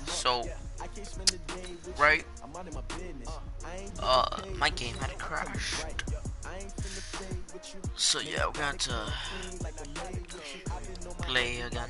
So, right, my game had crashed. So yeah, we're going to play again.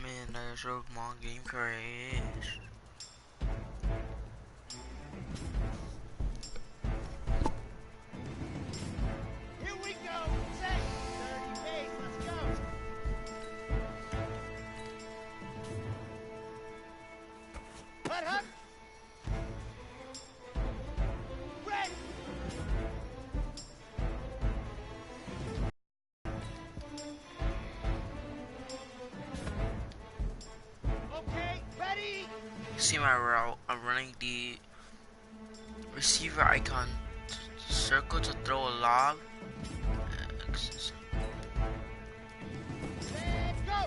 Man, there's a long game crash. Here we go. Set. 30 pace. Let's go. Hut, hut. Ready. Okay, ready. See my route. I'm running the receiver icon circle to throw a lob. Let's go.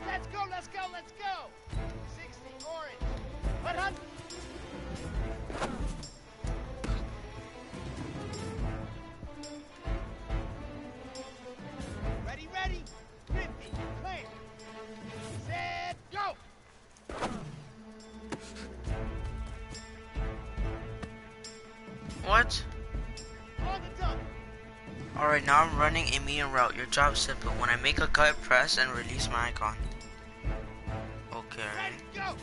Let's go, let's go, let's go. 60, orange. Hut, hut. Ready, ready. 50, clear. Set, go. What? On the dump. Alright, now I'm running a medium route. Your job's simple. When I make a cut, press and release my icon. Okay. Ready, go.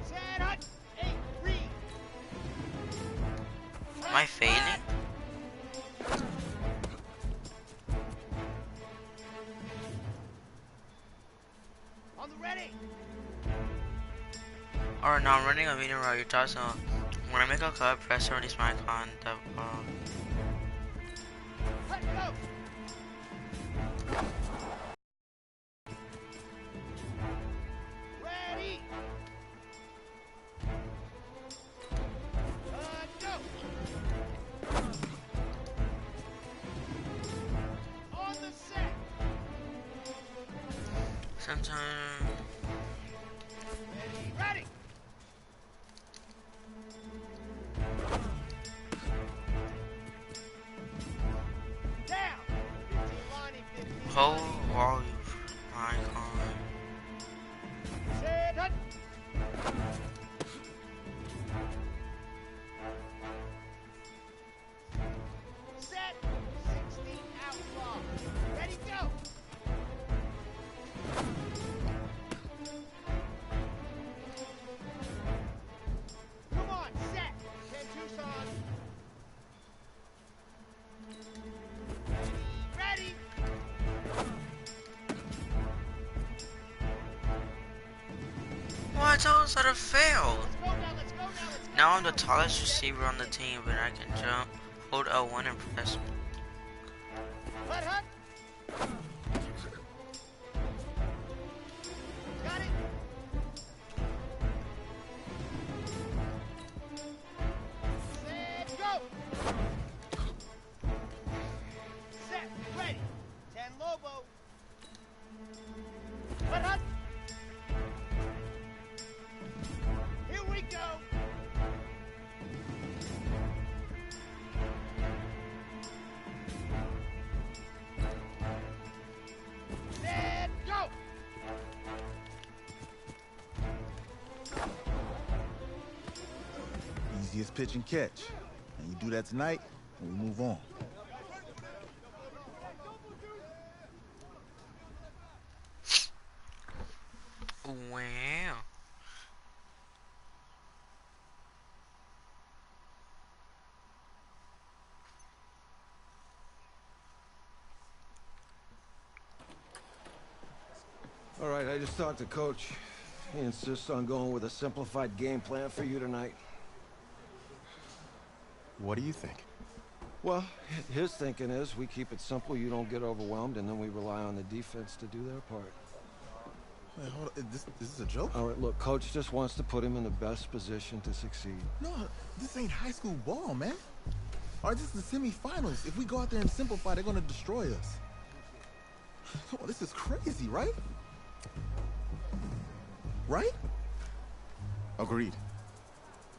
Set, hut. 8, read. Am I failing? On the ready. Alright, now I'm running a medium route. Your job's simple. When I make a cut, press and release my icon. Hut, go. Ready. Go. On the set. Sometimes. Ready, ready. Down. 15, Lonnie, 15. Hold while you my icon. Set, hut. Set. 60, outlaw. Ready, go. Come on, set. 10, Tucson. Ready. What? I was that a fail. Let's go now, let's go now, let's go. Now I'm the tallest receiver on the team, but I can jump. Hold L1 and press. Hut, hut. Got it. Set, go. Set, ready. 10, Lobo. Hut, hut. Here we go. Set, go. Easiest pitch and catch. And you do that tonight, and we move on. Wow. All right, I just talked to Coach. He insists on going with a simplified game plan for you tonight. What do you think? Well, his thinking is we keep it simple, you don't get overwhelmed, and then we rely on the defense to do their part. Wait, hold on. This is a joke? All right, look, Coach just wants to put him in the best position to succeed. No, this ain't high school ball, man. All right, this is the semifinals. If we go out there and simplify, they're going to destroy us. Come on, this is crazy, right? Right? Agreed.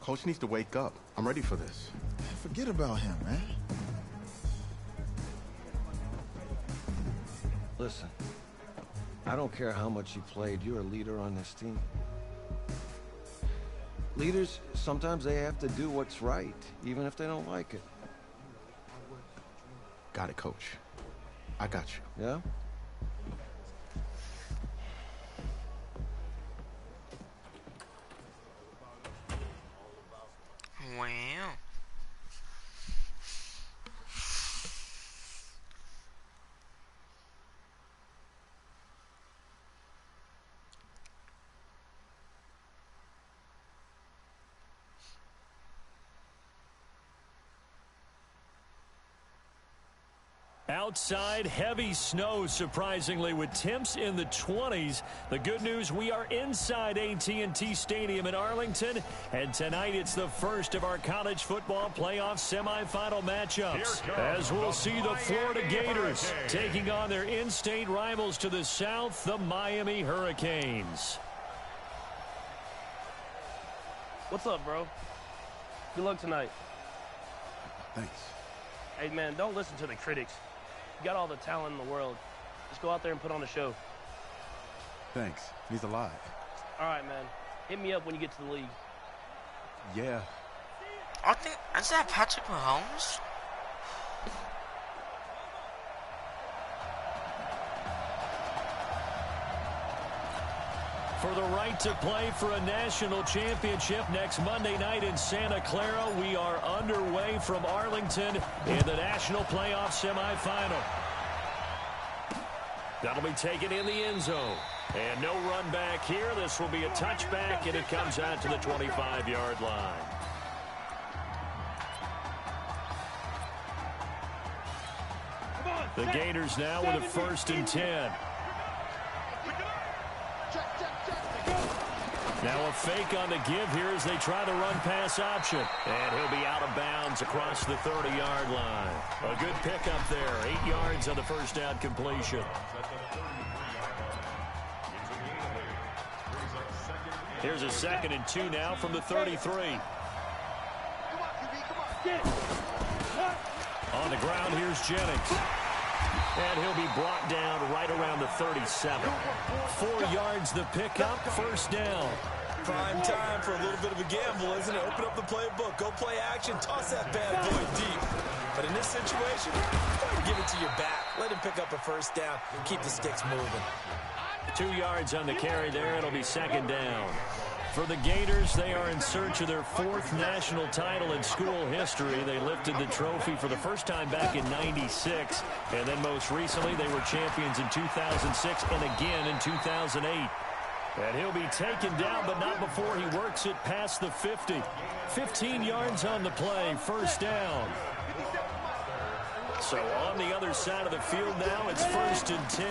Coach needs to wake up. I'm ready for this. Forget about him, man. Listen, I don't care how much you played, you're a leader on this team. Leaders, sometimes they have to do what's right, even if they don't like it. Got it, Coach. I got you. Yeah? Wow. Outside, heavy snow, surprisingly, with temps in the 20s. The good news, we are inside AT&T Stadium in Arlington, and tonight it's the first of our college football playoff semifinal matchups, as we'll see the Florida Gators taking on their in-state rivals to the south, the Miami Hurricanes. What's up, bro? Good luck tonight. Thanks. Hey, man, don't listen to the critics. You got all the talent in the world. Just go out there and put on a show. Thanks. He's alive. All right, man. Hit me up when you get to the league. Yeah. I think, is that Patrick Mahomes? For the right to play for a national championship next Monday night in Santa Clara, we are underway from Arlington in the national playoff semifinal. That'll be taken in the end zone. And no run back here. This will be a touchback, and it comes out to the 25-yard line. The Gators now with a 1st and 10. Now a fake on the give here as they try the run-pass option. And he'll be out of bounds across the 30-yard line. A good pickup there. 8 yards on the first down completion. Here's a 2nd and 2 now from the 33. On the ground, here's Jennings. And he'll be brought down right around the 37. 4 yards the pickup, 1st down. Prime time for a little bit of a gamble, isn't it? Open up the playbook, go play action, toss that bad boy deep. But in this situation, give it to your back. Let him pick up a 1st down, keep the sticks moving. 2 yards on the carry there. It'll be 2nd down. For the Gators, they are in search of their 4th national title in school history. They lifted the trophy for the first time back in '96, and then most recently they were champions in 2006 and again in 2008. And he'll be taken down, but not before he works it past the 50. 15 yards on the play, 1st down. So on the other side of the field now, it's 1st and 10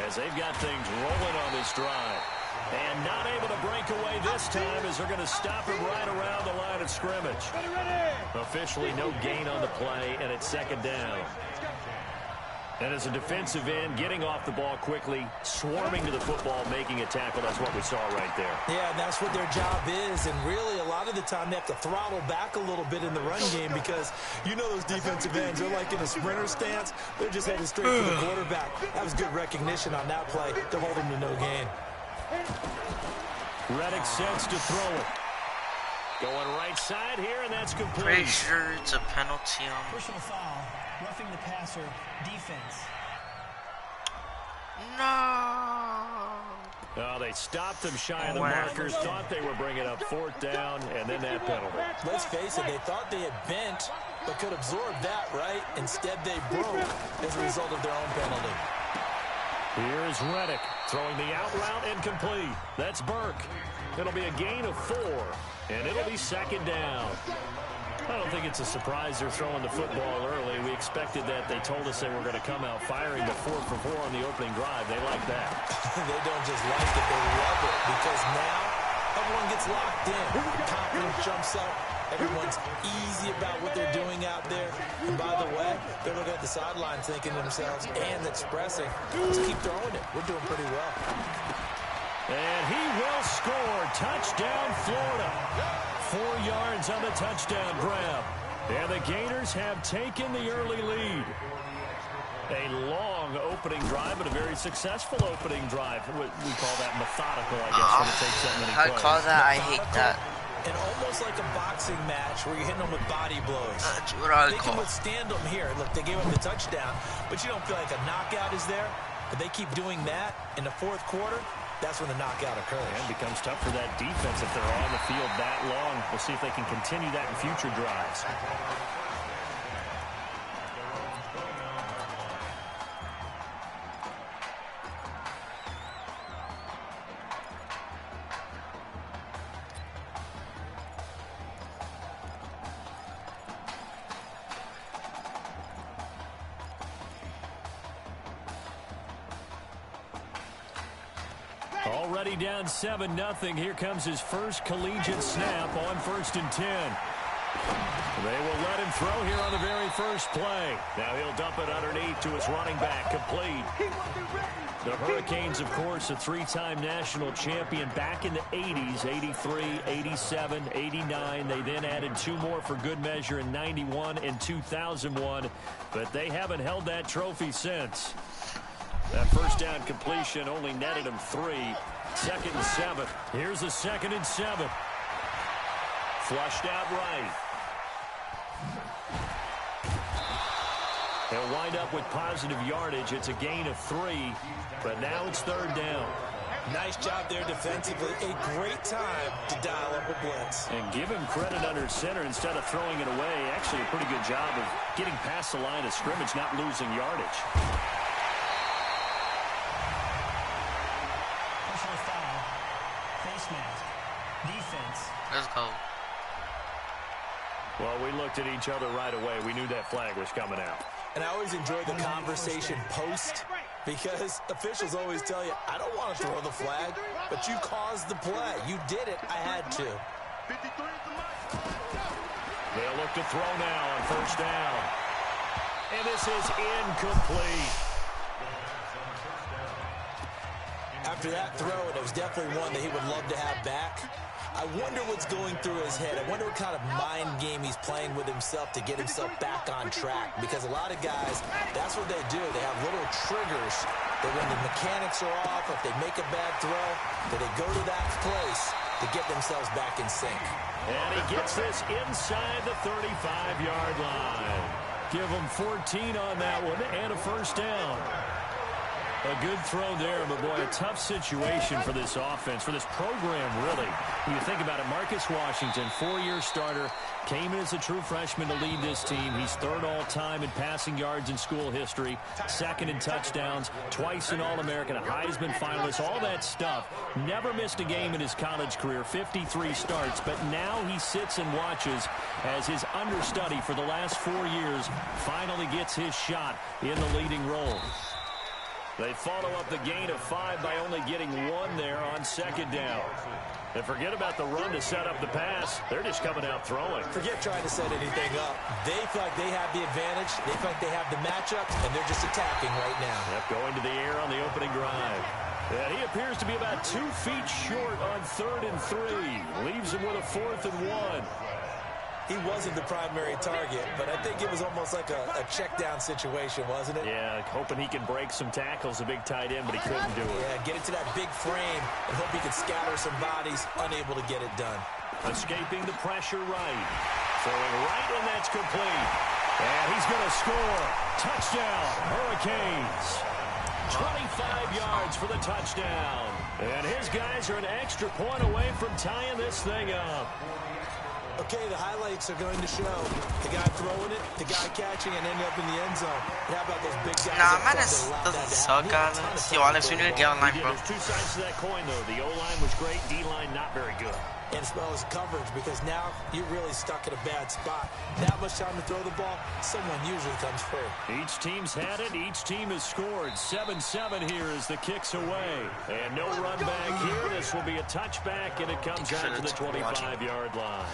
as they've got things rolling on this drive. And not able to break away this time as they're going to stop him right around the line of scrimmage. Officially no gain on the play, and it's 2nd down. And as a defensive end, getting off the ball quickly, swarming to the football, making a tackle. That's what we saw right there. Yeah, and that's what their job is. And really, a lot of the time, they have to throttle back a little bit in the run game because you know those defensive ends, they're like in a sprinter stance. They're just heading straight for the quarterback. That was good recognition on that play to hold him to no gain. Reddick sets to throw it. Going right side here, and that's complete. Pretty sure it's a penalty on. Personal foul, roughing the passer, defense. No. Oh, they stopped them shy of the markers, thought they were bringing up 4th down, and then that penalty. Let's face it, they thought they had bent, but could absorb that, right? Instead, they broke as a result of their own penalty. Here's Reddick throwing the out route incomplete. That's Burke. It'll be a gain of 4, and it'll be second down. I don't think it's a surprise they're throwing the football early. We expected that. They told us they were going to come out firing the 4 for 4 on the opening drive. They like that. They don't just like it, they love it, because now everyone gets locked in. Confidence jumps up. Everyone's easy about what they're doing out there. And by the way, they're looking at the sideline thinking to themselves and expressing, let's keep throwing it. We're doing pretty well. And he will score. Touchdown, Florida. 4 yards on the touchdown grab. And the Gators have taken the early lead. A long opening drive, but a very successful opening drive. We call that methodical, I guess, when it takes that many plays. I call that, I hate that. And almost like a boxing match where you're hitting them with body blows. That's what I They call. can withstand them here. Look, they gave up the touchdown, but you don't feel like a knockout is there. But they keep doing that in the fourth quarter. That's when the knockout occurs. And it becomes tough for that defense if they're on the field that long. We'll see if they can continue that in future drives. Already down 7-0. Here comes his first collegiate snap on 1st and 10. They will let him throw here on the very first play. Now he'll dump it underneath to his running back, complete. The Hurricanes, of course, a 3-time national champion back in the 80s, 83, 87, 89. They then added 2 more for good measure in 91 and 2001, but they haven't held that trophy since. That first down completion only netted him 3. 2nd and 7. Here's a 2nd and 7. Flushed out right. He'll wind up with positive yardage. It's a gain of 3, but now it's 3rd down. Nice job there defensively. A great time to dial up a blitz. And give him credit under center instead of throwing it away. Actually, a pretty good job of getting past the line of scrimmage, not losing yardage. Let's go. Well, we looked at each other right away. We knew that flag was coming out. And I always enjoy the conversation post, because officials always tell you, I don't want to throw the flag, but you caused the play. You did it. I had to. They'll look to throw now on 1st down. And this is incomplete. After that throw, it was definitely one that he would love to have back. I wonder what's going through his head. I wonder what kind of mind game he's playing with himself to get himself back on track. Because a lot of guys, that's what they do. They have little triggers that when the mechanics are off, if they make a bad throw, that they go to that place to get themselves back in sync. And he gets this inside the 35-yard line. Give him 14 on that one and a 1st down. A good throw there, but boy, a tough situation for this offense, for this program, really. When you think about it, Marcus Washington, 4-year starter, came in as a true freshman to lead this team. He's 3rd all-time in passing yards in school history, 2nd in touchdowns, twice an All-American, a Heisman finalist, all that stuff. Never missed a game in his college career, 53 starts, but now he sits and watches as his understudy for the last 4 years finally gets his shot in the leading role. They follow up the gain of 5 by only getting 1 there on 2nd down. And forget about the run to set up the pass. They're just coming out throwing. Forget trying to set anything up. They feel like they have the advantage. They feel like they have the matchup, and they're just attacking right now. Yep, going to the air on the opening drive. And he appears to be about 2 feet short on 3rd and 3. Leaves him with a 4th and 1. He wasn't the primary target, but I think it was almost like a check-down situation, wasn't it? Yeah, hoping he can break some tackles, a big tight end, but he couldn't do it. Yeah, get into that big frame and hope he can scatter some bodies, unable to get it done. Escaping the pressure right. Throwing right, and that's complete. And he's going to score. Touchdown, Hurricanes. 25 yards for the touchdown. And his guys are an extra point away from tying this thing up. Okay, the highlights are going to show the guy throwing it, the guy catching, and ending up in the end zone. And how about those big guys? Nah, man, this doesn't suck, Alex. Yo, Alex, we need to get online, bro. There's two sides to that coin, though. The O-line was great, D-line not very good. And as well as coverage, because now you're really stuck in a bad spot. That much time to throw the ball, someone usually comes free. Each team's had it. Each team has scored. 7-7 here as the kick's away. And no run back here. This will be a touchback, and it comes out to the 25-yard line.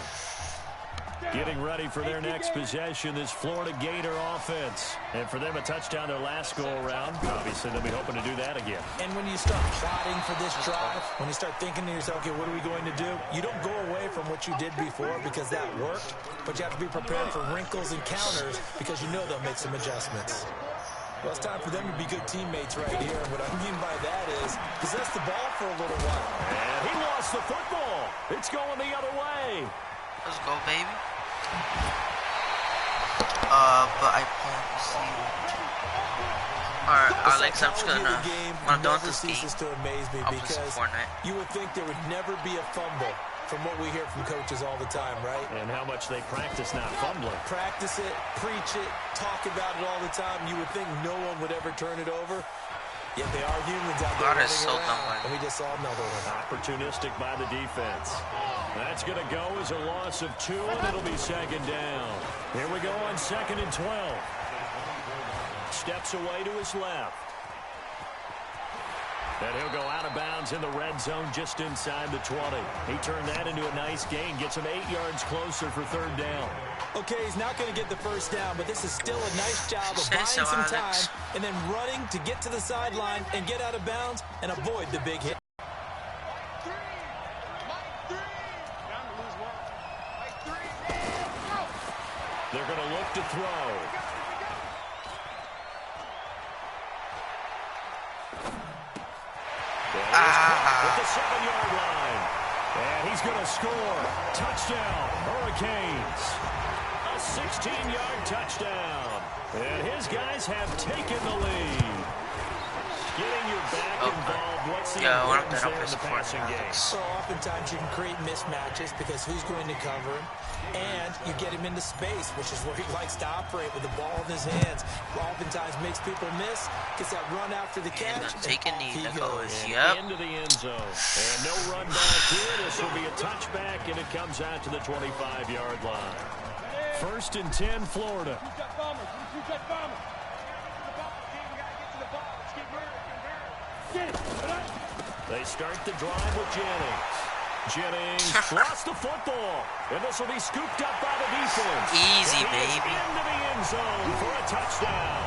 Getting ready for their next possession, this Florida Gator offense. And for them, a touchdown their last go-around. Obviously, they'll be hoping to do that again. And when you start plotting for this drive, when you start thinking to yourself, okay, what are we going to do? You don't go away from what you did before because that worked, but you have to be prepared for wrinkles and counters because you know they'll make some adjustments. Well, it's time for them to be good teammates right here. And what I mean by that is possess the ball for a little while. And he lost the football. It's going the other way. Let's go, baby. But I can't see. Alright, Alex, I'm just gonna. When I'm done with this game, to amaze me I'll play some because Fortnite. you would think there would never be a fumble from what we hear from coaches all the time, right? And how much they practice not fumbling. Practice it, preach it, talk about it all the time. You would think no one would ever turn it over. Yet they are humans out there running so around, and we just saw another one. Opportunistic by the defense. That's going to go as a loss of 2, and it'll be second down. Here we go on 2nd and 12. Steps away to his left. And he'll go out of bounds in the red zone just inside the 20. He turned that into a nice gain. Gets him 8 yards closer for 3rd down. Okay, he's not going to get the first down, but this is still a nice job of buying some time and then running to get to the sideline and get out of bounds and avoid the big hit. They're going to look to throw. At the 7-yard line. And he's going to score. Touchdown, Hurricanes. A 16-yard touchdown. And his guys have taken the lead. Getting your back involved. What's the importance there in the passing game? So oftentimes you can create mismatches because who's going to cover him? And you get him into space, which is where he likes to operate with the ball in his hands. Oftentimes makes people miss, gets that run after the catch. Take a knee. Into the end zone. And no run back here. This will be a touchback, and it comes out to the 25-yard line. 1st and 10, Florida. They start the drive with Jennings. Jennings lost the football, and this will be scooped up by the defense. Easy, baby. Into the end zone for a touchdown.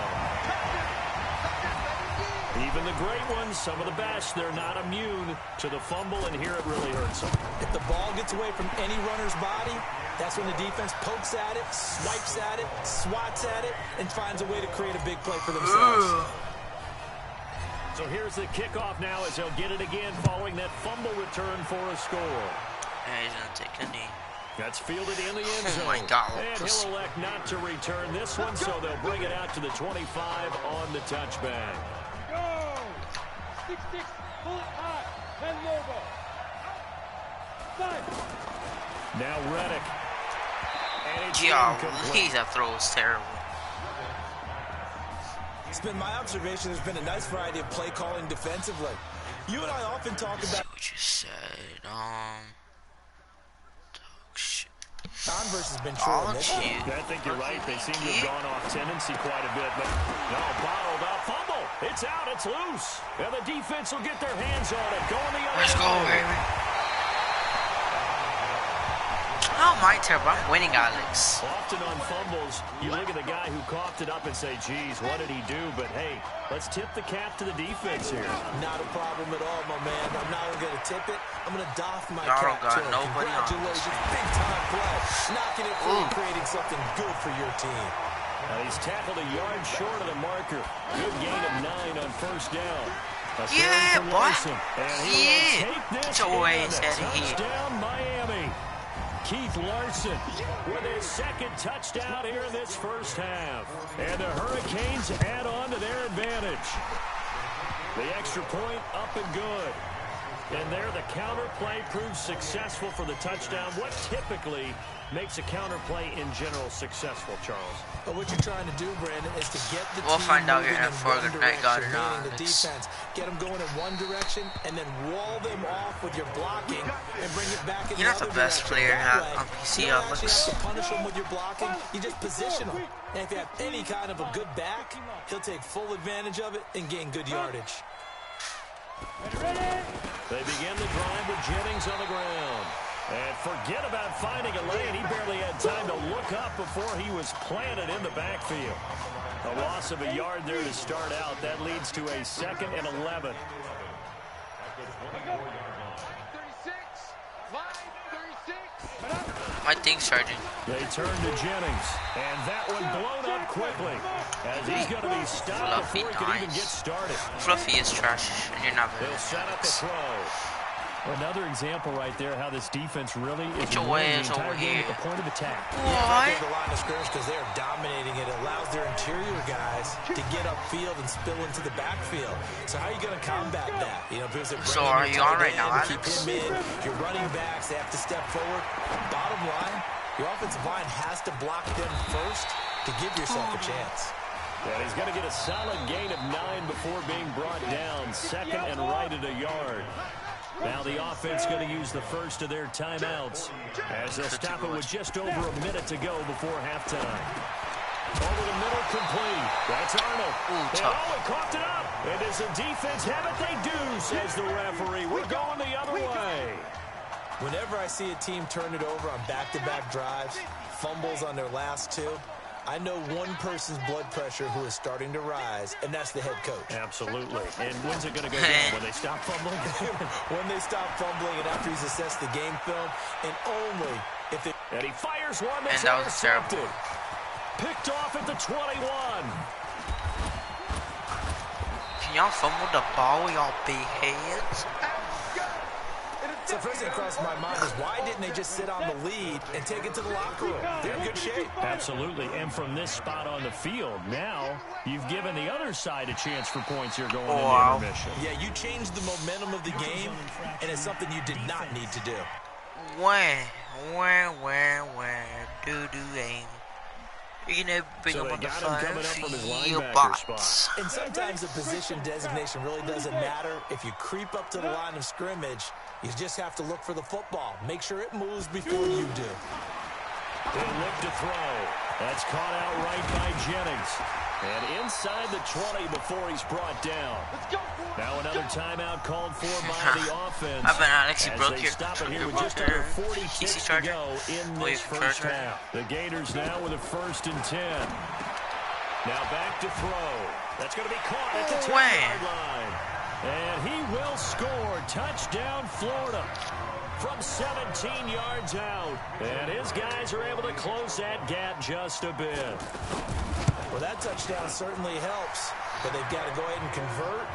Even the great ones, some of the best, they're not immune to the fumble, and here it really hurts them. If the ball gets away from any runner's body, that's when the defense pokes at it, swipes at it, swats at it, and finds a way to create a big play for themselves. So here's the kickoff now as they'll get it again following that fumble return for a score. Yeah, he's going to take a knee. That's fielded in the end zone. Oh, my God. And he'll elect not to return this one, so they'll bring it out to the 25 on the touchback. Go! 6-6, pull it high, and logo. 5. Now Reddick. And it's Golly, that throw was terrible. It's been my observation there's been a nice variety of play calling defensively. You and I often talk about what you said. Talk shit. Converse has been true in this. I think you're right. They seem to have gone off tendency quite a bit, but no, bottled up. Fumble. It's out. It's loose. And the defense will get their hands on it. Going the other way. Let's go, baby. Oh, my turn, but I'm winning, Alex. Often on fumbles, you look at the guy who coughed it up and say, geez, what did he do? But, hey, let's tip the cap to the defense here. Not a problem at all, my man. I'm not even going to tip it. I'm going to doff my Y'all cap got to him. nobody on Congratulations. this. Big-time play. Knocking it free, creating something good for your team. He's tackled a yard short of the marker. Good gain of 9 on 1st down. Yeah, boy. And he Yeah. will take this Get your in. ass out of here. Touchdown, Miami. Keith Larson with his 2nd touchdown here in this first half. And the Hurricanes add on to their advantage. The extra point up and good. And there the counter play proves successful for the touchdown. What typically makes a counter play in general successful, Charles? But what you're trying to do, Brandon, is to get the We'll team find out here moving in in further one night direction, guard meaning the defense. Get them going in one direction and then wall them off with your blocking and bring it back in You're the not other the best direction. player That way, on PC. you don't actually Looks. have to punish them with your blocking. You just position them. And if you have any kind of a good back, he'll take full advantage of it and gain good yardage. They begin the drive with Jennings on the ground. And forget about finding a lane. He barely had time to look up before he was planted in the backfield. A loss of a yard there to start out. That leads to a 2nd and 11. 36, line 36. My thing's charging. They turn to Jennings. And that one blown up quickly. As he's going to be stopped Fluffy, before he can even nice. get started. Fluffy is trash, and you're not very They'll set up the nice. throw. Another example right there how this defense really is Get your winning ass the entire over game here. at the point of attack. Right there, the line of scrimmage, because they're dominating it. It allows their interior guys to get upfield and spill into the backfield. So how are you going to combat that? You know, because they're So bringing are your you on tight right now, end, keep Alex? him in. Your running backs, they have to step forward. Bottom line, your offensive line has to block them first to give yourself a chance. And he's going to get a solid gain of 9 before being brought down. 2nd and right at a yard. Now the offense going to use the first of their timeouts as they'll stop it with just over a minute to go before halftime. Over the middle, complete. That's Arnold. And he coughed it up. And does the defense have it? They do, says the referee. We're going the other way. Whenever I see a team turn it over on back-to-back drives, fumbles on their last two, I know one person's blood pressure who is starting to rise, and that's the head coach. Absolutely. And when's it going to go down? When they stop fumbling? When they stop fumbling and after he's assessed the game film, and only if they... And he fires one that's And that was intercepted. terrible. Picked off at the 21. Can y'all fumble the ball with y'all big heads? So the first thing that crossed my mind is why didn't they just sit on the lead and take it to the locker room? They're in good shape. Absolutely. And from this spot on the field, now you've given the other side a chance for points here going into intermission. Yeah, you changed the momentum of the game, and it's something you did not need to do. Where do aim? You know, bring So him they on the got him coming up from his linebacker box. spot. And sometimes the position designation really doesn't matter. If you creep up to the line of scrimmage, you just have to look for the football. Make sure it moves before you do. They look to throw. That's caught out right by Jennings. And inside the 20 before he's brought down. Now another timeout called for by the offense. I've been Alex, he as broke they your stop it here with broke just under your 40 PC ticks to charger. go in Oh, this your first charger. half. The Gators now with a 1st and 10. Now back to throw. That's going to be caught at the 10-yard line. And he will score. Touchdown, Florida. From 17 yards out. And his guys are able to close that gap just a bit. Well, that touchdown certainly helps, but they've got to go ahead and convert,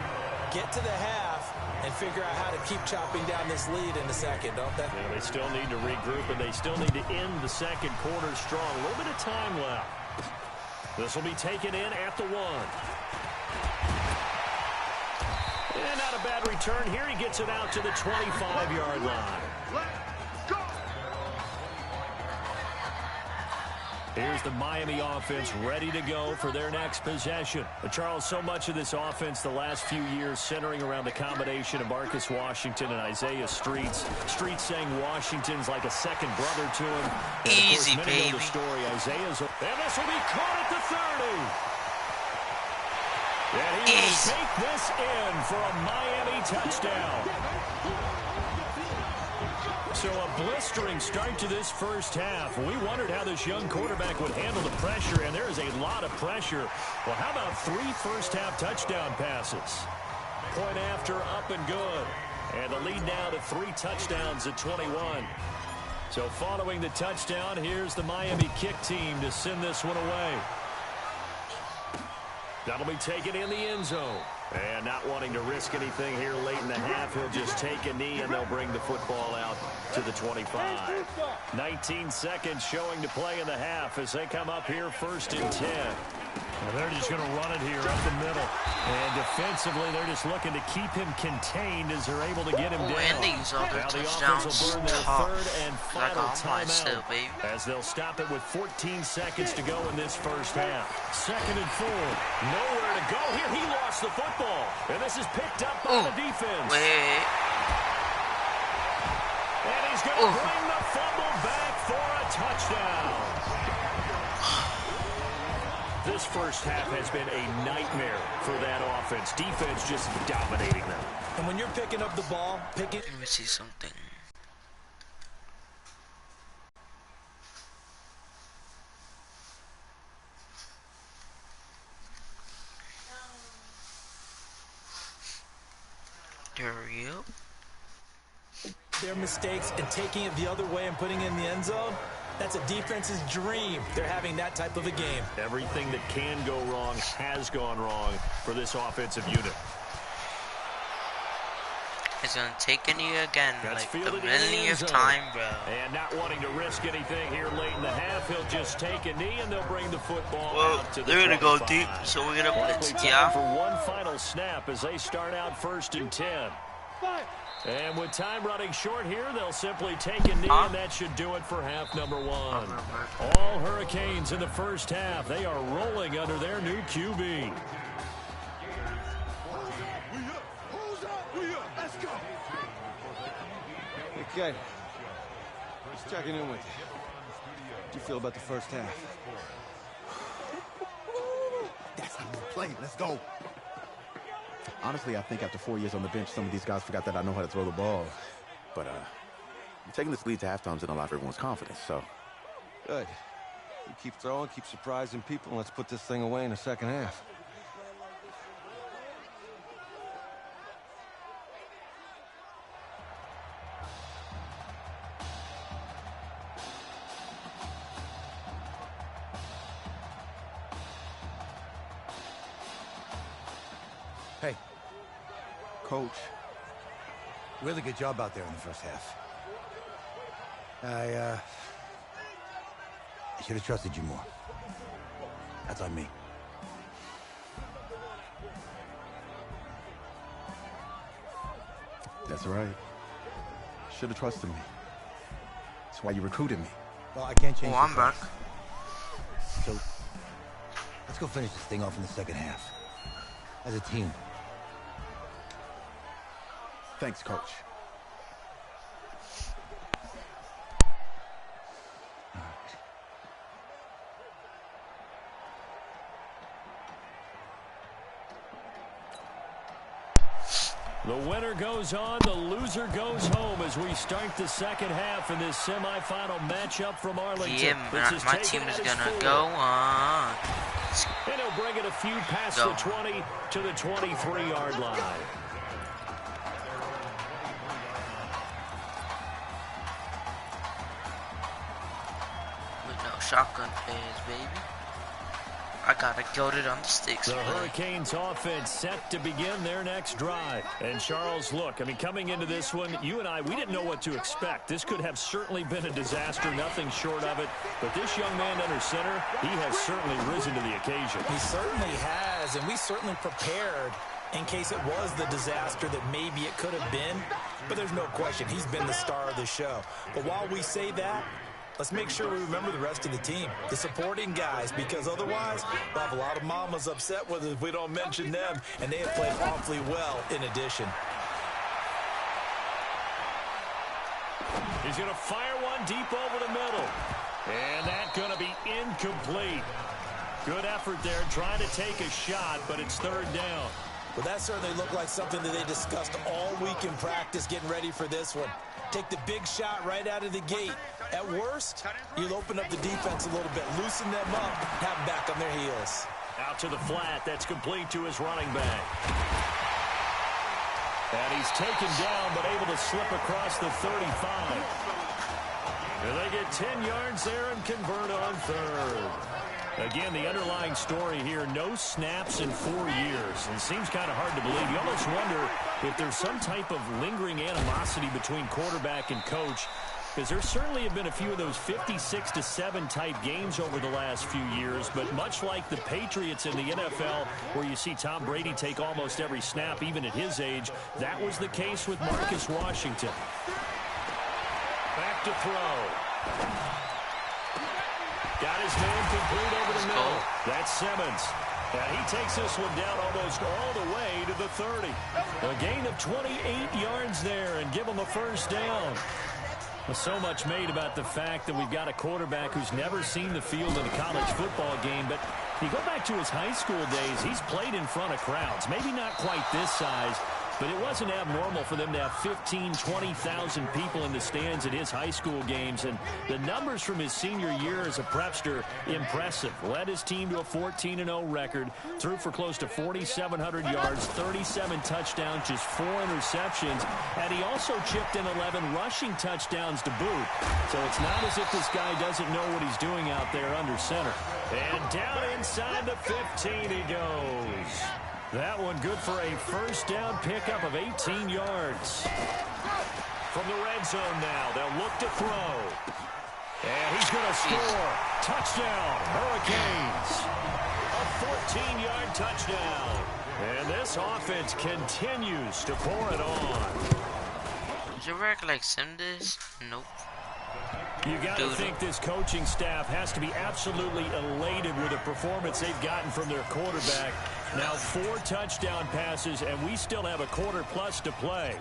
get to the half, and figure out how to keep chopping down this lead in the second, don't they? Yeah, they still need to regroup, and they still need to end the second quarter strong. A little bit of time left. This will be taken in at the 1. And not a bad return here. He gets it out to the 25-yard line. Here's the Miami offense ready to go for their next possession. Charles, so much of this offense the last few years centering around the combination of Marcus Washington and Isaiah Streets. Streets saying Washington's like a second brother to him. And Easy, of course, many know baby. the story. Isaiah's... And this will be caught at the 30. And he will take this in for a Miami touchdown. So a blistering start to this first half. We wondered how this young quarterback would handle the pressure, and there is a lot of pressure. Well, how about 3 first-half touchdown passes? Point after, up and good. And the lead now to 3 touchdowns at 21. So following the touchdown, here's the Miami kick team to send this one away. That'll be taken in the end zone. And not wanting to risk anything here late in the half, he'll just take a knee, and they'll bring the football out to the 25. 19 seconds showing to play in the half as they come up here 1st and 10. And they're just going to run it here up the middle. And defensively, they're just looking to keep him contained as they're able to get him down. And they use all their Now the touchdowns. offense will burn their third and final timeout still, baby. as they'll stop it with 14 seconds to go in this first half. 2nd and 4. Nowhere to go here. He lost the football. And this is picked up by the defense. Wait. And he's going to bring the fumble back for a touchdown. This first half has been a nightmare for that offense. Defense just dominating them. And when you're picking up the ball, Let me see something. There we go. Their mistakes and taking it the other way and putting it in the end zone, that's a defense's dream. They're having that type of a game. Everything that can go wrong has gone wrong for this offensive unit. It's going to take any again, That's like a fielded in the millionth end zone. time, bro. And not wanting to risk anything here late in the half, he'll just take a knee and they'll bring the football out to the They're going to go 25. deep, so we're going to blitz, Likely yeah? time for one final snap as they start out 1st and 10. And with time running short here, they'll simply take a knee, and that should do it for half number 1. All Hurricanes in the first half. They are rolling under their new QB. Okay. Just checking in with you. How do you feel about the first half? That's how we play. Let's go. Honestly, I think after 4 years on the bench, some of these guys forgot that I know how to throw the ball. But taking this lead to halftime is in a lot of everyone's confidence, so. Good. You keep throwing, keep surprising people, and let's put this thing away in the second half. Hey, Coach, really good job out there in the first half. I should have trusted you more. That's on me. That's right. Should have trusted me. That's why you recruited me. Well, I can't change. I'm back. So, let's go finish this thing off in the second half. As a team. Thanks, Coach. The winner goes on, the loser goes home as we start the second half in this semifinal matchup from Arlington. Yeah, my team is gonna go on. And he'll bring it a few past the 20 to the 23-yard line. With no shotgun plays, baby. I gotta goat it on the sticks. The Hurricanes offense set to begin their next drive. And Charles, look, I mean, coming into this one, you and I, we didn't know what to expect. This could have certainly been a disaster, nothing short of it. But this young man under center, he has certainly risen to the occasion. He certainly has, and we certainly prepared in case it was the disaster that maybe it could have been. But there's no question, he's been the star of the show. But while we say that, let's make sure we remember the rest of the team, the supporting guys, because otherwise we'll have a lot of mamas upset with us if we don't mention them, and they have played awfully well in addition. He's going to fire one deep over the middle. And that's going to be incomplete. Good effort there, trying to take a shot, but it's third down. Well, that certainly looked like something that they discussed all week in practice getting ready for this one. Take the big shot right out of the gate. At worst, you'll open up the defense a little bit, loosen them up, have them back on their heels. Out to the flat. That's complete to his running back. And he's taken down, but able to slip across the 35. And they get 10 yards there and convert on third. Again, the underlying story here, no snaps in 4 years. It seems kind of hard to believe. You almost wonder if there's some type of lingering animosity between quarterback and coach. because there certainly have been a few of those 56-7 type games over the last few years, but much like the Patriots in the NFL, where you see Tom Brady take almost every snap, even at his age, that was the case with Marcus Washington. Back to throw. Got his man complete over the middle. That's Simmons. And he takes this one down almost all the way to the 30. A gain of 28 yards there and give him a first down. Well, so much made about the fact that we've got a quarterback who's never seen the field in a college football game, but you go back to his high school days, he's played in front of crowds. Maybe not quite this size, but it wasn't abnormal for them to have 15,000, 20,000 people in the stands at his high school games. And the numbers from his senior year as a prepster, impressive. Led his team to a 14-0 record, threw for close to 4,700 yards, 37 touchdowns, just 4 interceptions. And he also chipped in 11 rushing touchdowns to boot. So it's not as if this guy doesn't know what he's doing out there under center. And down inside the 15 he goes. That one good for a first down pickup of 18 yards. From the red zone now, they'll look to throw. And he's going to score. Touchdown, Hurricanes. A 14-yard touchdown. And this offense continues to pour it on. Did you ever like sim this? Nope. You got to think this coaching staff has to be absolutely elated with the performance they've gotten from their quarterback. Now 4 touchdown passes, and we still have a quarter plus to play.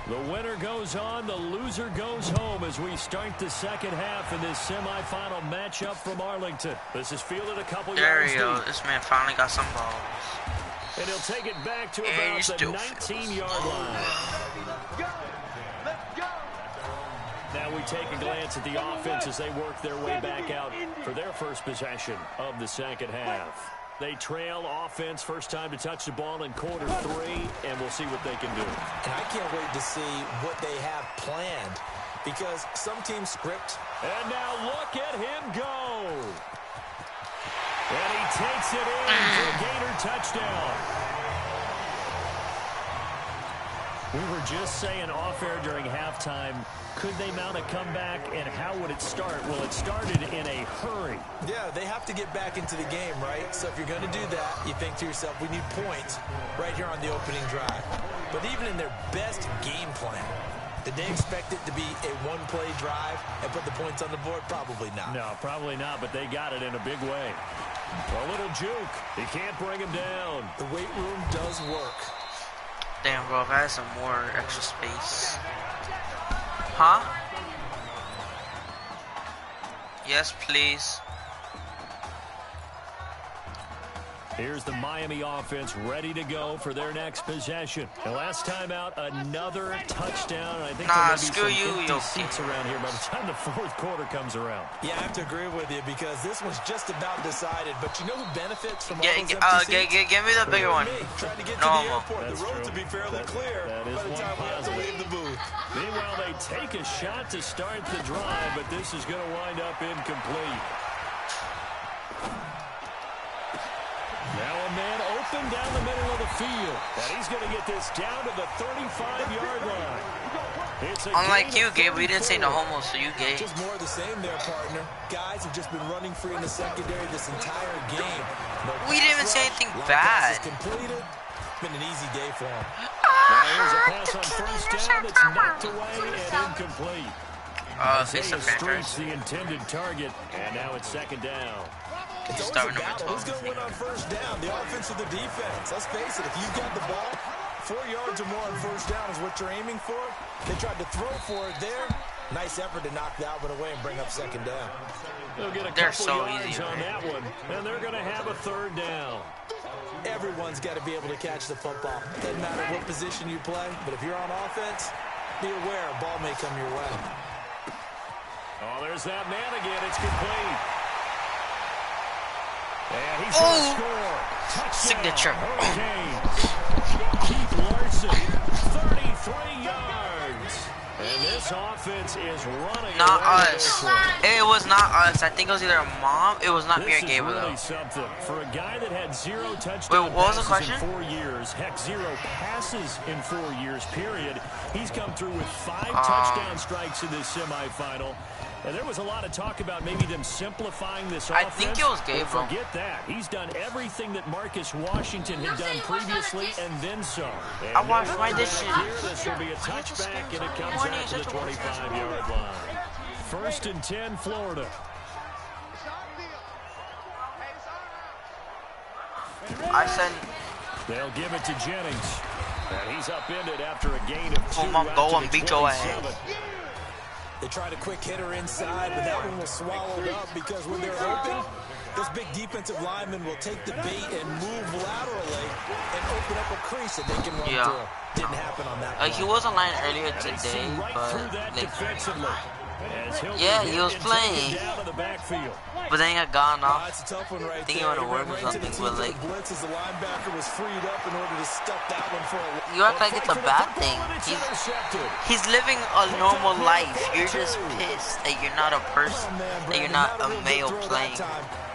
The winner goes on, the loser goes home as we start the second half in this semifinal matchup from Arlington. This is fielded a couple yards deep. There you go. This man finally got some balls. And he'll take it back to about the 19-yard line. Now we take a glance at the offense as they work their way back out for their first possession of the second half. They trail offense, first time to touch the ball in quarter 3, and we'll see what they can do. And I can't wait to see what they have planned, because some teams script. And now look at him go. And he takes it in for a Gator touchdown. We were just saying off-air during halftime, could they mount a comeback, and how would it start? Well, it started in a hurry. Yeah, they have to get back into the game, right? So if you're going to do that, you think to yourself, we need points right here on the opening drive. But even in their best game plan, did they expect it to be a one-play drive and put the points on the board? Probably not. No, probably not, but they got it in a big way. A little juke. He can't bring him down. The weight room does work. Damn, bro, if I had some more extra space. Huh? Yes, please. Here's the Miami offense ready to go for their next possession. And last time out, another touchdown. I think there may be some empty seats around here by the time the fourth quarter comes around. Yeah, I have to agree with you because this one's just about decided. But you know who benefits from all those empty seats? Give me the bigger one. Trying to get to the airport. The roads will be fairly clear by the time we have to leave the booth. Meanwhile, they take a shot to start the drive, but this is going to wind up incomplete. Now a man open down the middle of the field. And he's going to get this down to the 35-yard line. Unlike you, Gabe, we didn't say no homo, so you gay. Just more of the same there, partner. Guys have just been running free in the secondary this entire game. We didn't even say anything bad. Completed. Been an easy day for him. Now here's a pass on first down that's knocked away and incomplete. Isaiah streaks the intended target, and now it's second down. It's always a battle. Who's going to win on first down? The offense or the defense? Let's face it, if you've got the ball, 4 yards or more on first down is what you're aiming for. They tried to throw for it there. Nice effort to knock that one away and bring up second down. They'll get a couple yards on that one, and they're going to have a third down. Everyone's got to be able to catch the football. Doesn't matter what position you play, but if you're on offense, be aware a ball may come your way. Oh, there's that man again. It's complete. And he's going to score. Touchdown. Signature. Hurricanes. Keith Larson, 33 yards. And this offense is running Not away with us. this one. It was not us. I think it was either Mom. It was not me or This is Gabriel. really something. For a guy that had 0 touchdown Wait, what was the passes question? in 4 years, heck, 0 passes in 4 years, period. He's come through with 5 touchdown strikes in this semifinal. And there was a lot of talk about maybe them simplifying this offense. I think it was Gabriel. But forget that. He's done everything that Marcus Washington had done previously and then some. I watched my this shit. Here, this will be a touchback, and it comes out to the 25-yard line. 1st and 10, Florida. I said, They'll give it to Jennings. And he's upended after a gain of 2 Mom, go out and to the beat your 27. ass. They tried a quick hitter inside, but that one was swallowed up because when they're open, those big defensive linemen will take the bait and move laterally and open up a crease that they can run through. Didn't happen on that play. he was online earlier today, but yeah, he was playing. But then he got gone off. It's a tough one right I think he there. went to work or something, but like, Blitz as the linebacker was freed up in order to stuff that one for a you act like it's a bad thing. He's living a normal life. You're just pissed that you're not a person, that you're not a male playing.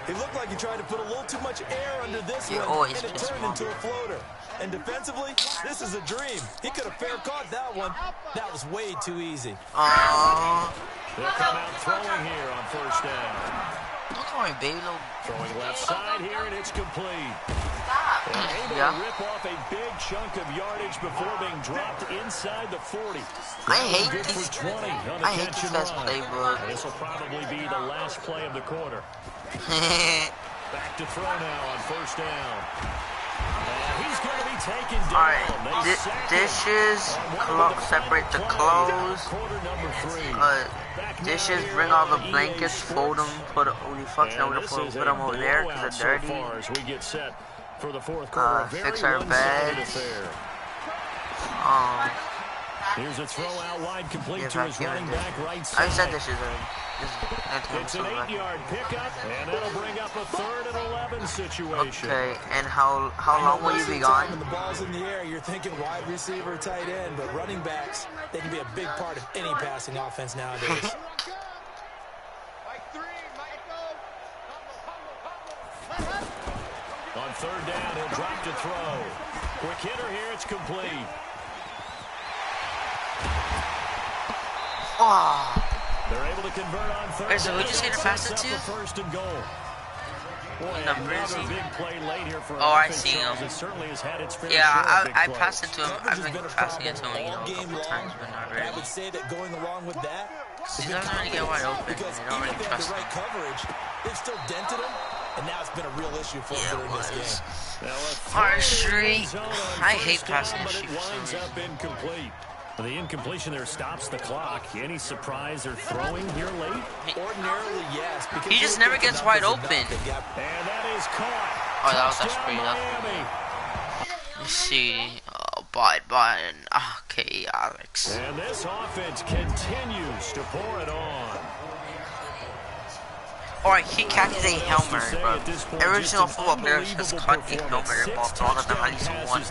It looked like he tried to put a little too much air under this You're one, always and it pissed, turned Mom. into a floater. And defensively, this is a dream. He could have fair caught that one. That was way too easy. They'll come out throwing here on 1st down. Don't call me baby, no. Throwing left side here, and it's complete. And able to rip off a big chunk of yardage before being dropped inside the 40. I hate Good these. for 20 on the I hate catch these and guys' run. playbook. This will probably be the last play of the quarter. Back to throw now on 1st down. And he's going to be taken down. Alright, dishes, separate the clothes. Dishes, bring all the blankets, fold them, put them over there because they're dirty. Fix our beds. Here's a throw out wide, complete to his running back right side. I said dishes already. It's an 8-yard pickup, and that'll bring up a 3rd and 11 situation. Okay, and how long will you be gone? When the ball's in the air, you're thinking wide receiver, tight end, but running backs, they can be a big part of any passing offense nowadays. On 3rd down, he'll drop to throw. Quick hitter here, it's complete. They're able to convert on 3rd. Wait, so who just hit a pass it to? 1st and goal. Boy, Number another Z. big play late here for I offense, see Charles. him. It certainly has had its fair Yeah, share of big I plays. passed it to him. I've been passing it to him, all a game couple long. times, but not I really. would say that going along with that, He doesn't really get wide open. because They don't even really if they have trust the him. right coverage, they've still dented him, and now it's been a real issue for him during this game. Alright, Street. I hate passing the sheep. Winds up incomplete. The incompletion there stops the clock. Any surprise or throwing here late? Ordinarily, yes. Because He just never gets wide open. And that is caught. Oh, that was Touchdown, pretty Miami. Let's see. Biden. Okay, Alex. And this offense continues to pour it on. Alright, he catches a Hail Mary, bro. Every single football player has caught a Hail Mary ball, so all of them at least one.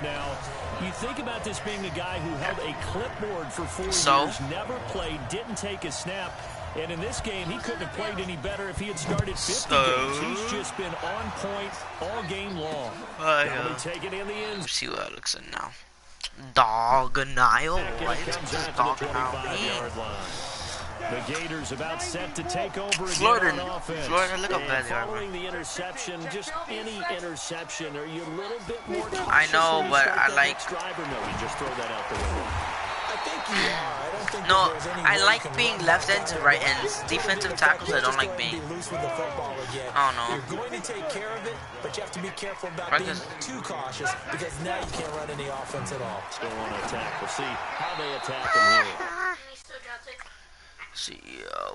You think about this being a guy who held a clipboard for 4 years, never played, didn't take a snap, and in this game, he couldn't have played any better if he had started 50 games. He's just been on point all game long. Now we take it in the end. See what Alex said now. Dog-nile? What does dog-nile mean? The Gators about set to take over again Florida, on offense. Florida, look how bad they are. Following the interception, just any interception, are you a little bit more cautious? I know, but I like... Driver? No, you just throw that out the window. I think you are. I don't think No, there's any I way like you can being run left that ends and play. right ends. Defensive tackles, I don't like being. Loose with the football again. I don't know. You're going to take care of it, but you have to be careful about being too cautious because now you can't run any offense at all. Still want to attack. We'll see how they attack them here. See,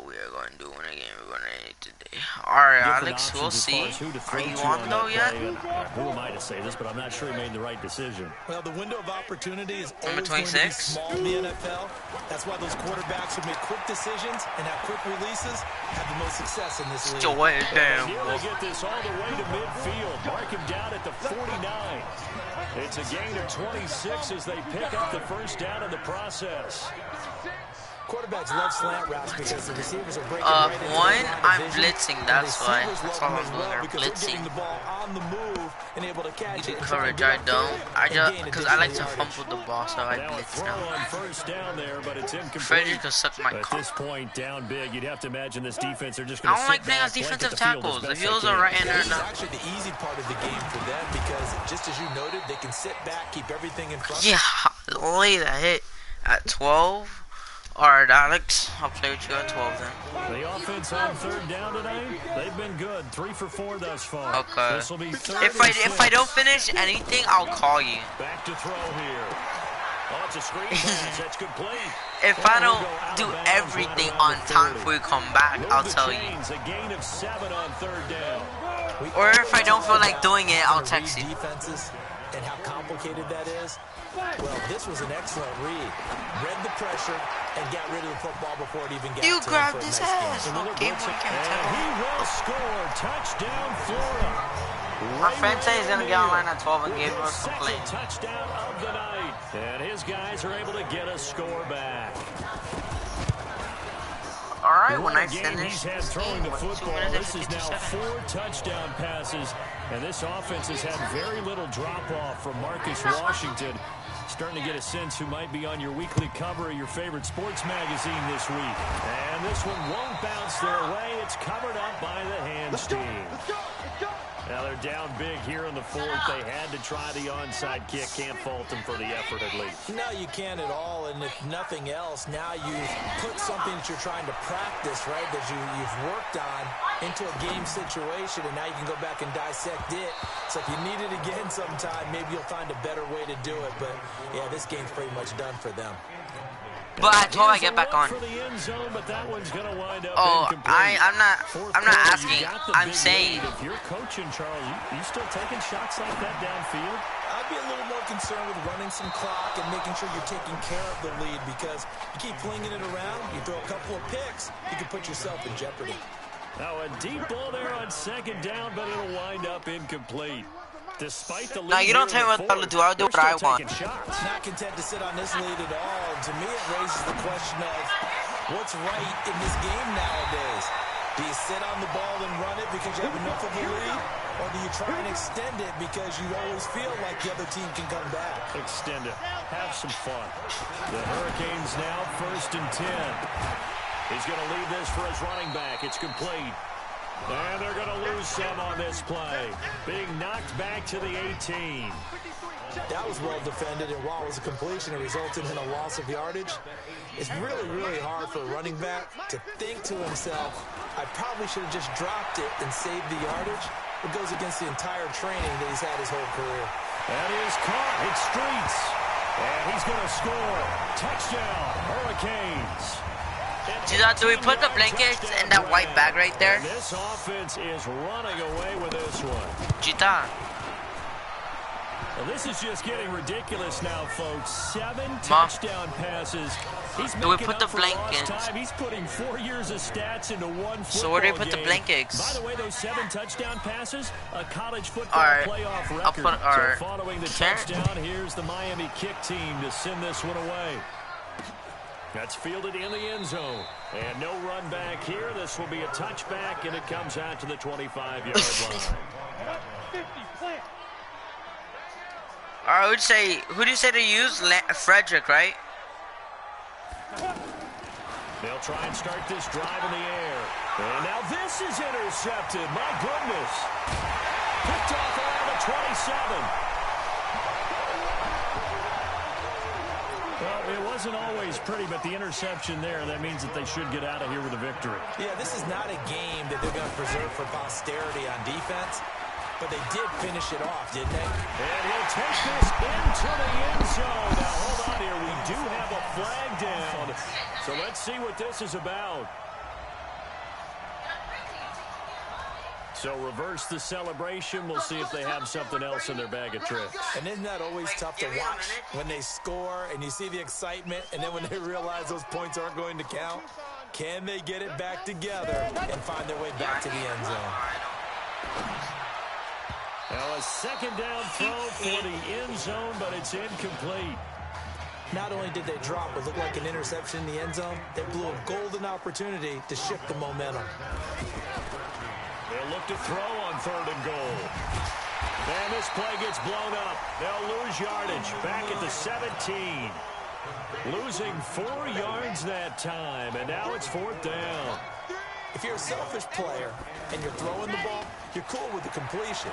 we are going to do one again. We're going to end it today. Alright, Alex, we'll see. Are you on though yet? Who am I to say this, but I'm not sure he made the right decision. Well, the window of opportunity is Number always going to be 26? small in the NFL. That's why those quarterbacks who make quick decisions and have quick releases have the most success in this league. Still way down. Here they get this all the way to midfield. Mark him down at the 49. It's a gain of 26 as they pick up the first down in the process. Quarterbacks love slant routes because the receivers are breaking right into one, I'm vision, blitzing, that's why. receivers That's love all them I'm as doing, well I'm because they're blitzing. getting the ball on the move and able to catch You do it and try coverage, and get I don't. upfield and gain Because I like to additional fumble yardage. the ball, so I Now a blitz throw now. on first down there, but it's incomplete. Frederick can suck my But at cock. this point, down big, you'd have to imagine this defense are just I going to don't like playing as defensive tackles. The heels are right in there This is now. actually the easy part of the game for them because, just as you noted, they can sit back, keep everything in front. Yeah, lay that hit at 12. Alright, Alex, I'll play with you at 12 then. The offense on third down tonight, they've been good. 3 for 4 thus far. Okay. This will be third If I don't finish anything, I'll call you. Back to throw here. Oh, it's a screen pass. That's complete. If I don't do everything on time before you come back, I'll tell you. A gain of 7 on third down. Or if I don't feel like doing it, I'll text you. Defenses and how complicated that is. Well, this was an excellent read. Read the pressure and got rid of the football before it even got You to him grabbed for a his nice ass. gain. Game one, And he will score. Touchdown, Florida. my friend said he's gonna get online at 12 and give us a play. Touchdown of the night. And his guys are able to get a score back. Alright, when I What a game finish he's had this throwing game, the 2 football. minutes This and is now 57. 4 touchdown passes, and this offense has had very little drop-off from Marcus Washington. Starting to get a sense who might be on your weekly cover of your favorite sports magazine this week. And this one won't bounce their way. It's covered up by the hands team. Now they're down big here in the fourth. They had to try the onside kick. Can't fault them for the effort at least. No, you can't at all. And if nothing else, now you've put something that you're trying to practice, right, that you've worked on into a game situation, and now you can go back and dissect it. So if you need it again sometime, maybe you'll find a better way to do it. But, yeah, this game's pretty much done for them. But at 12 I get back on. Oh, I'm not asking. I'm saying. If you're coaching, Charles, you still taking shots like that downfield? I'd be a little more concerned with running some clock and making sure you're taking care of the lead, because you keep flinging it around, you throw a couple of picks, you can put yourself in jeopardy. Now a deep ball there on second down, but it'll wind up incomplete. Despite the lead, now you don't tell me what to do. I'll do what I want. Not content to sit on this lead at all. And to me, it raises the question of what's right in this game nowadays. Do you sit on the ball and run it because you have enough of a lead? Or do you try and extend it because you always feel like the other team can come back? Extend it. Have some fun. The Hurricanes now 1st and 10. He's going to leave this for his running back. It's complete. And they're going to lose some on this play. Being knocked back to the 18. That was well defended, and while it was a completion, it resulted in a loss of yardage. It's really, really hard for a running back to think to himself, I probably should have just dropped it and saved the yardage. It goes against the entire training that he's had his whole career. That is caught. It's Streets. And he's going to score. Touchdown, Hurricanes. Do we put the blankets in that white bag right there? And this offense is running away with this one. Gita. Well, this is just getting ridiculous now, folks. 7 touchdown passes. Do we put the blankets? He's putting 4 years of stats into one football So where do we put game. the blankets? By the way, those 7 touchdown passes, a college football playoff record. I'll put our so following the touchdown, here's the Miami kick team to send this one away. That's fielded in the end zone. And no run back here. This will be a touchback, and it comes out to the 25-yard line. 50 plant. I would say, who do you say to use? Frederick, right? They'll try and start this drive in the air. And now this is intercepted. My goodness. Picked off around the 27. Well, it wasn't always pretty, but the interception there, that means that they should get out of here with a victory. Yeah, this is not a game that they're going to preserve for posterity on defense, but they did finish it off, didn't they? And he'll take this into the end zone. Now, hold on here. We do have a flag down. So let's see what this is about. So reverse the celebration. We'll see if they have something else in their bag of tricks. And isn't that always tough to watch when they score and you see the excitement, and then when they realize those points aren't going to count? Can they get it back together and find their way back to the end zone? Now a second down throw for the end zone, but it's incomplete. Not only did they drop what looked like an interception in the end zone, they blew a golden opportunity to shift the momentum. They'll look to throw on 3rd and goal. And this play gets blown up. They'll lose yardage back at the 17. Losing 4 yards that time, and now it's 4th down. If you're a selfish player and you're throwing the ball, you're cool with the completion.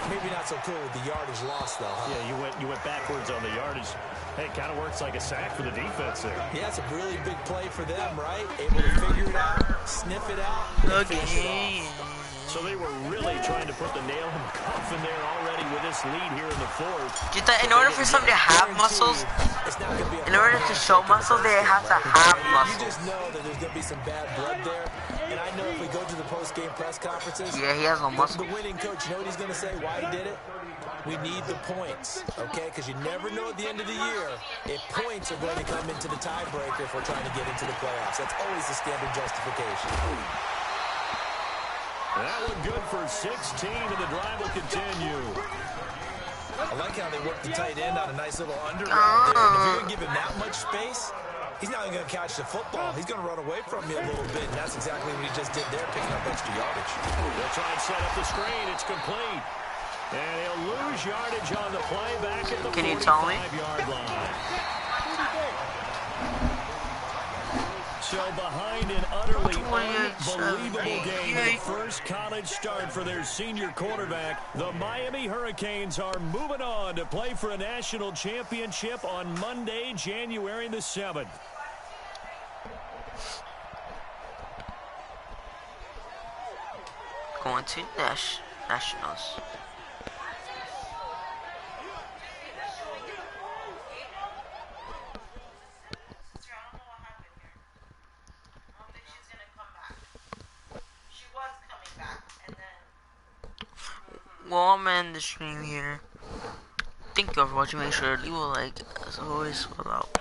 Maybe not so cool with the yardage loss, though, huh? Yeah, you went backwards on the yardage. Hey, it kind of works like a sack for the defense there. Yeah, it's a really big play for them, right? Able to figure it out, sniff it out, and finish it off. So they were really trying to put the nail in the coffin there already with this lead here in the 4th. Do you think in order for somebody to have muscles, in order to show muscle, they have to have muscles? You just know that there's going to be some bad blood there. And I know if we go to the post-game press conferences, yeah, he has no muscle. The winning coach, you know what he's going to say, why he did it? We need the points, okay? Because you never know at the end of the year if points are going to come into the tiebreaker if we're trying to get into the playoffs. That's always the standard justification. That one good for 16, and the drive will continue. I like how they work the tight end on a nice little under route there. And if you're going to give him that much space, he's not even going to catch the football. He's going to run away from you a little bit, and that's exactly what he just did there, picking up extra yardage. They'll try and set up the screen. It's complete. And he'll lose yardage on the play back at the 45-yard line. So behind an utterly unbelievable game, the first college start for their senior quarterback, the Miami Hurricanes are moving on to play for a national championship on Monday, January the 7th. Going to Nationals. Well, I'm in the stream here. Thank you all for watching. Make sure to leave a like. As always, Swel out.